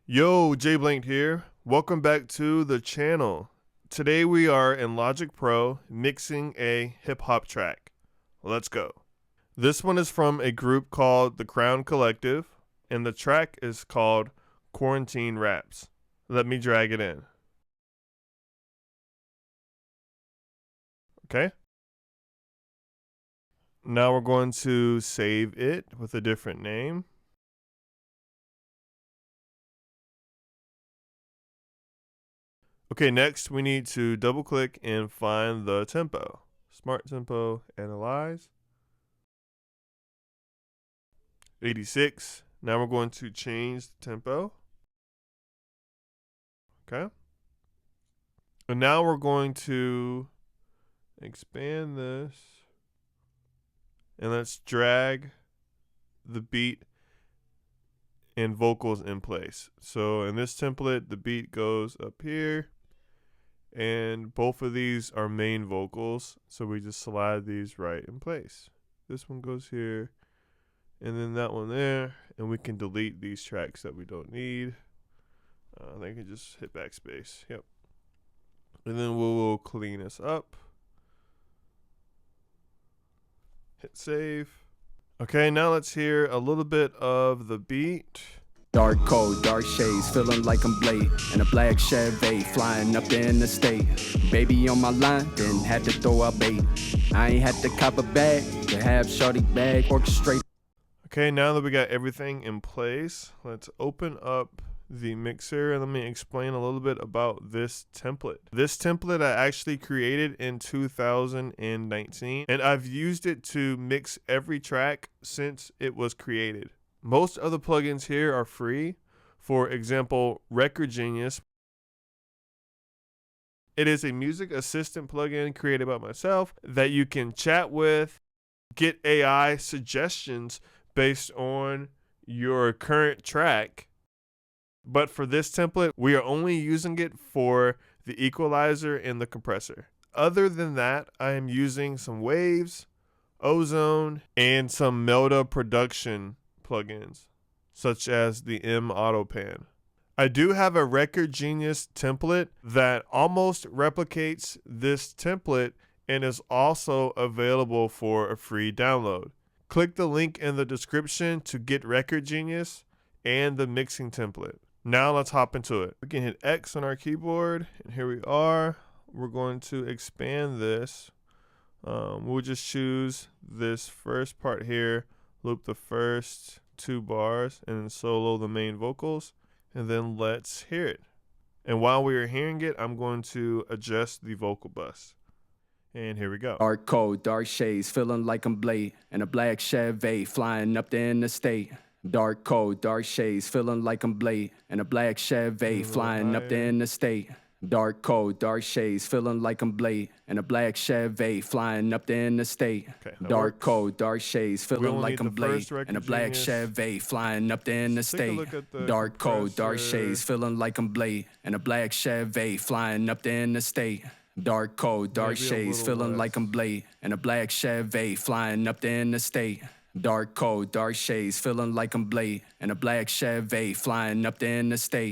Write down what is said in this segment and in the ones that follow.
Yo, JBlanked here. Welcome back to the channel. Today we are in Logic Pro mixing a hip hop track. Let's go. This one is from a group called The Crown Collective, and the track is called Quarantine Raps. Let me drag it in. Okay. Now we're going to save it with a different name. Okay, next we need to double click and find the tempo. Smart tempo, analyze. 86. Now we're going to change the tempo. Okay. And now we're going to expand this. And let's drag the beat and vocals in place. So in this template, the beat goes up here. And both of these are main vocals. So we just slide these right in place. This one goes here. And then that one there. And we can delete these tracks that we don't need. They can just hit backspace. Yep. And then we'll clean this up. Hit save. Okay, now let's hear a little bit of the beat. Dark cold, dark shades, feeling like I'm Blade. And a black Chevy, flying up in the state. Baby on my line, then had to throw out bait. I ain't had to cop a bag, to have shorty bag, orchestrate. Okay, now that we got everything in place, let's open up the mixer and let me explain a little bit about this template. This template I actually created in 2019, and I've used it to mix every track since it was created. Most of the plugins here are free. For example, Record Genius. It is a music assistant plugin created by myself that you can chat with, get AI suggestions based on your current track. But for this template, we are only using it for the equalizer and the compressor. Other than that, I am using some Waves, Ozone, and some Melda production plugins, such as the M Auto Pan. I do have a Record Genius template that almost replicates this template and is also available for a free download. Click the link in the description to get Record Genius and the mixing template. Now let's hop into it. We can hit X on our keyboard, and here we are. We're going to expand this. We'll just choose this first part here, loop the first 2 bars, and then solo the main vocals, and then let's hear it. And while we are hearing it, I'm going to adjust the vocal bus. And here we go. Dark cold, dark shades, feeling like I'm Blade. And a black Chevy, flying up the interstate. Dark cold, dark shades, feeling like I'm Blade. And a black Chevy, flying up the interstate. Dark cold, dark shades, feeling like I'm Blade. And a black Chevy, flying up the interstate. Dark cold, dark shades, feeling like I'm Blade. And a black Chevy, flying up the interstate. Dark cold, dark shades, feeling like I'm Blade. And a black Chevy, flying up the interstate. Dark cold, dark shades, feeling like I'm Blade. And a black Chevy, flying up the interstate. Dark cold, dark shades, feeling like I'm Blade. And a black Chevy, flying up the interstate.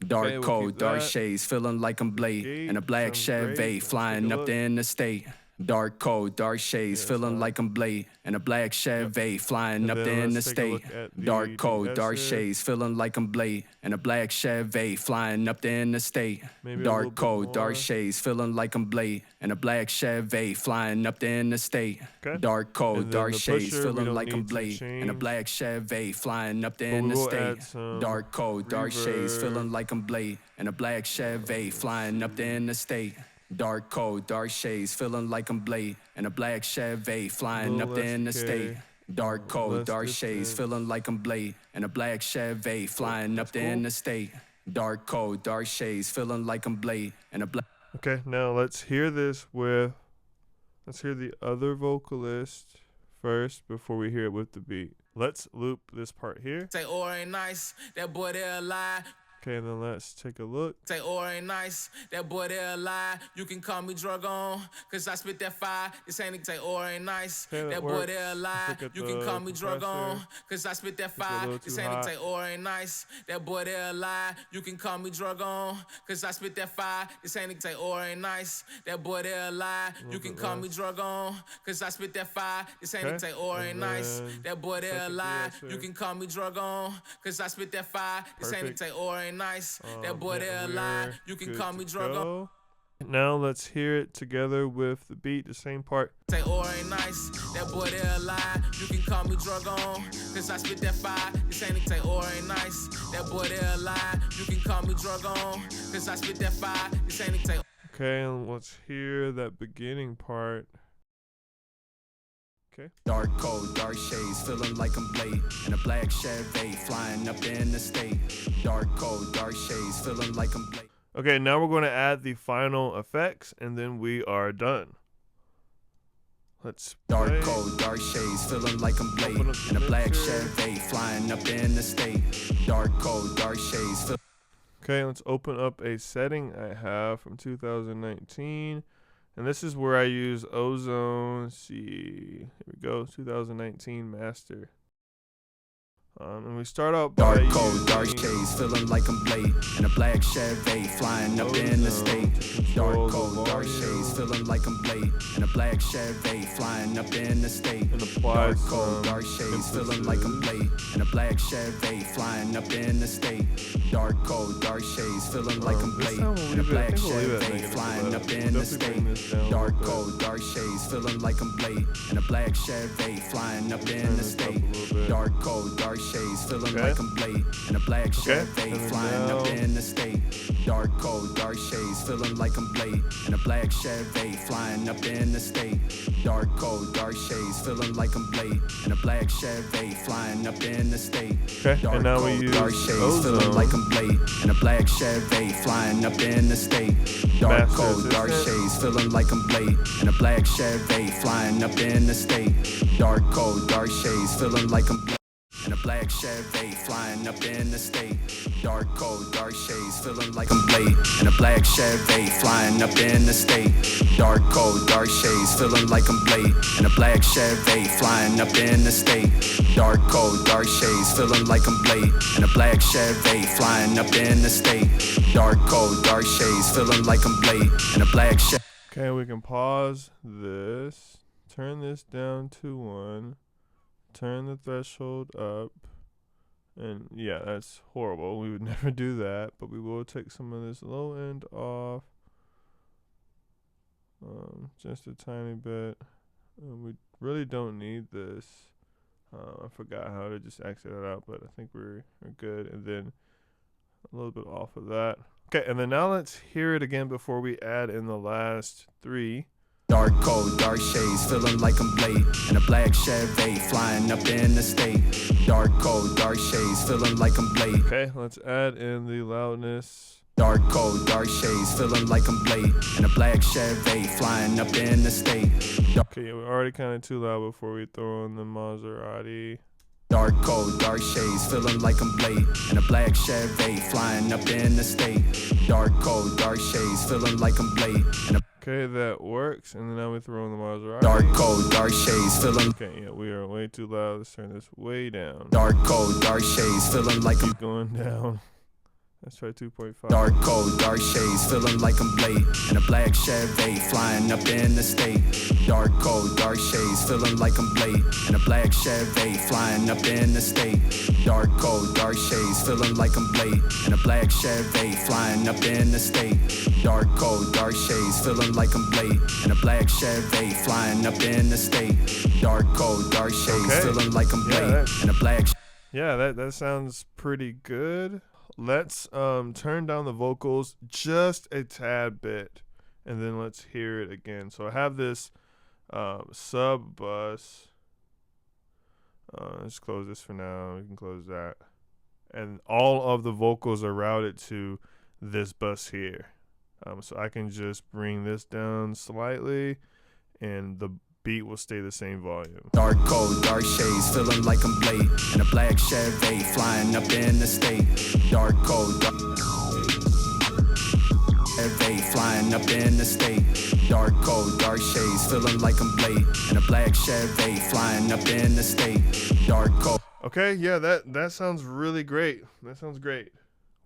Dark cold, dark shades, feeling like I'm Blade. And a black Chevy, flying up the interstate. Dark cold, dark shades, feeling like I'm Blade. And a black Chevy, flying up the interstate. Dark cold, dark shades, feeling like I'm Blade. And a black Chevy, flying up the interstate. Dark cold, dark shades, feeling like I'm Blade. And a black Chevy, flying up the interstate. Dark cold, dark shades, feeling like I'm Blade. And a black Chevy, flying up the interstate. Dark cold, dark shades, feeling like I'm Blade. And a black Chevy, flying up the interstate. Dark cold, dark shades, feeling like I'm Blade. And a black Chevy, flying up the interstate. Dark cold, dark shades, feeling like I'm Blade. And a black Chevy, flying up the interstate. Dark cold, dark shades, feeling like I'm Blade. And a black. Okay, now let's hear this with, let's hear the other vocalist first before we hear it with the beat. Let's loop this part here. Say, or ain't nice, that boy there lie. Okay, then let's take a look. Say, or ain't nice, that boy there lie. You can call me drug on, cause I spit that fire. This ain't say, or ain't nice, Okay, that boy there lie. You can call me drug on, cause I spit that fire. This ain't say, or ain't nice, that boy there lie. You can call me drug on, cause I spit that fire. This ain't say, or ain't nice, that boy there lie. You can call me drug on, cause I spit that fire. This ain't say, or ain't nice, that boy there lie. You can call me drug on, cause I spit that fire. This ain't say, or ain't nice, that boy there lie. You can call me drug on. Now let's hear it together with the beat, the same part. Say, or ain't nice, that boy there lie. You can call me drug on, cause I spit that fire. This ain't say, or ain't nice, that boy there lie. You can call me drug on, cause I spit that fire. This ain't say. Okay, and let's hear that beginning part. Okay. Dark coat, dark shades, feeling like I'm late. In a black Chevy, flying up in the state. Dark coat, dark shades, feeling like I'm late. Okay, now we're going to add the final effects, and then we are done. Let's dark play. coat, dark shades, feeling like I'm late. In a black Chevy, flying up in the state. Dark coat, dark shades. Okay, let's open up a setting I have from 2019. And this is where I use Ozone. Let's see, here we go, 2019 master. And we start out by dark coat, dark shades, feeling like I'm late. In a black Chevy, flying up in the state. Dark coat, dark shades, feeling like I'm late. In a black Chevy, flying up in the state. Dark coat, dark shades, feeling like I'm late. In a black Chevy, flying up in the state. Dark coat, dark shades, feeling like I'm late. In a black Chevy, flying up in the state. Dark coat, dark shades, feeling like I'm late. In a black Chevy, flying up in the state. Dark coat, dark shades, feeling like I'm late. In a black Chevy, flying up in the state. Dark coat, dark shades, feeling like I'm late. In a black Chevy, flying up in the state. Dark coat, dark shades, feeling like I'm late. In a black Chevy, flying up in the state. Okay, and now we use dark shades, Ozone. feeling like I'm late. In a black Chevy, flying up in the state. Dark coat, dark shades, feeling like I'm late. In a black Chevy, flying up in the state. Dark coat, dark shades, feeling like I'm late. In a black Chevy, flying up in the state. Dark coat, dark shades, feeling like I'm late. In a black Chevy, flying up in the state. Dark coat, dark shades, feeling like I'm late. In a black Chevy, flying up in the state. Dark coat, dark shades, feeling like I'm late. In a black Chevy, flying up in the state. Dark coat, dark shades, feeling like I'm late. In a black Chevy. Okay, we can pause this, turn this down to 1. Turn the threshold up, and yeah, that's horrible. We would never do that, but we will take some of this low end off, just a tiny bit. We really don't need this. I forgot how to just exit it out, but I think we're good. And then a little bit off of that. Okay, and then now let's hear it again before we add in the last 3. Dark coat, dark shades, feeling like I'm late. In a black Chevy, flying up in the state. Dark coat, dark shades, feeling like I'm late. Okay, let's add in the loudness. Dark coat, dark shades, feeling like I'm late. In a black Chevy, flying up in the state. Okay, we're already kind of too loud before we throw in the Maserati. Dark coat, dark shades, feeling like I'm late. In a black Chevy, flying up in the state. Dark coat, dark shades, feeling like I'm late. Okay, that works. And then now we throw in the Maserati. Dark coat, dark shades, feeling. Okay, yeah, we are way too loud. Let's turn this way down. Dark coat, dark shades, feeling like I'm. Keep going down. Let's try 2.5. Dark coat, dark shades, feeling like I'm late. In a black Chevy, flying up in the state. Dark coat, dark shades, feeling like I'm late. In a black Chevy, flying up in the state. Dark coat, dark shades, feeling like I'm late. In a black Chevy, flying up in the state. Dark coat, dark shades, feeling like I'm late. In a black Chevy, flying up in the state. Dark coat, dark shades, feeling like I'm late. In a black. Yeah, that sounds pretty good. Let's turn down the vocals just a tad bit, and then let's hear it again. So I have this sub bus. Let's close this for now. We can close that. And all of the vocals are routed to this bus here. So I can just bring this down slightly, and the beat will stay the same volume. Dark coat, dark shades, feeling like I'm late. In a black Chevy, flying up in the state. Dark coat, dark. FA flying up in the state. Dark coat, dark shades, feeling like I'm Blade. In a black Chevy flying up in the state. Dark coat. Okay, yeah, that sounds really great. That sounds great.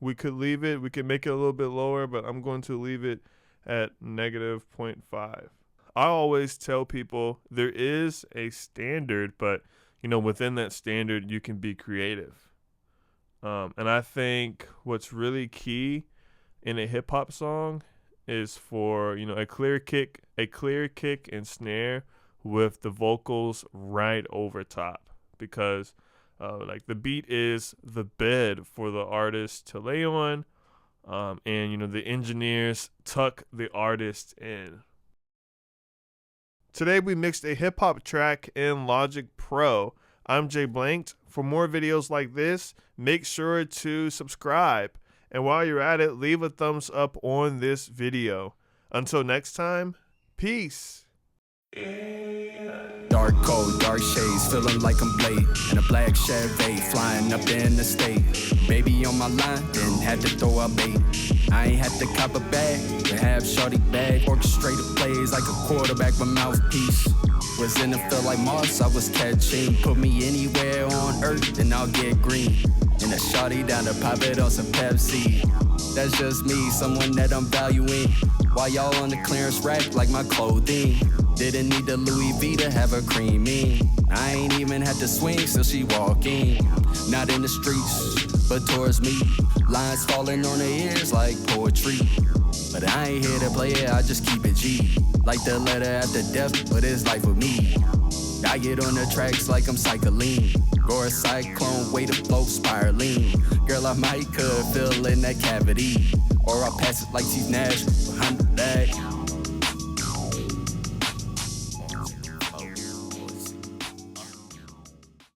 We could leave it. We could make it a little bit lower, but I'm going to leave it at -0.5. I always tell people there is a standard, but within that standard, you can be creative. And I think what's really key in a hip hop song is for a clear kick and snare with the vocals right over top, because like the beat is the bed for the artist to lay on, and the engineers tuck the artist in. Today we mixed a hip hop track in Logic Pro. I'm JBlanked. For more videos like this, make sure to subscribe. And while you're at it, leave a thumbs up on this video. Until next time, peace. Dark coat, dark shades, feeling like I'm Blade. In a black Chevy, flying up in the state. Baby on my line, didn't have to throw a bait. I ain't had to cop a bag, to have shorty bag. Orchestrated plays like a quarterback with mouthpiece. Was in the field like Moss, I was catching. Put me anywhere on earth and I'll get green. And a shorty down to pop it on some Pepsi. That's just me, someone that I'm valuing. While y'all on the clearance rack like my clothing. Didn't need the Louis V to have her creaming. I ain't even had to swing till she walking. Not in the streets, but towards me. Lines falling on her ears like poetry. But I ain't here to play it, I just keep it G. Like the letter after death, but it's life with me. I get on the tracks like I'm cycling. Or a cyclone, way to flow spiraling. Girl, I might could fill in that cavity. Or I'll pass it like Steve Nash behind the back.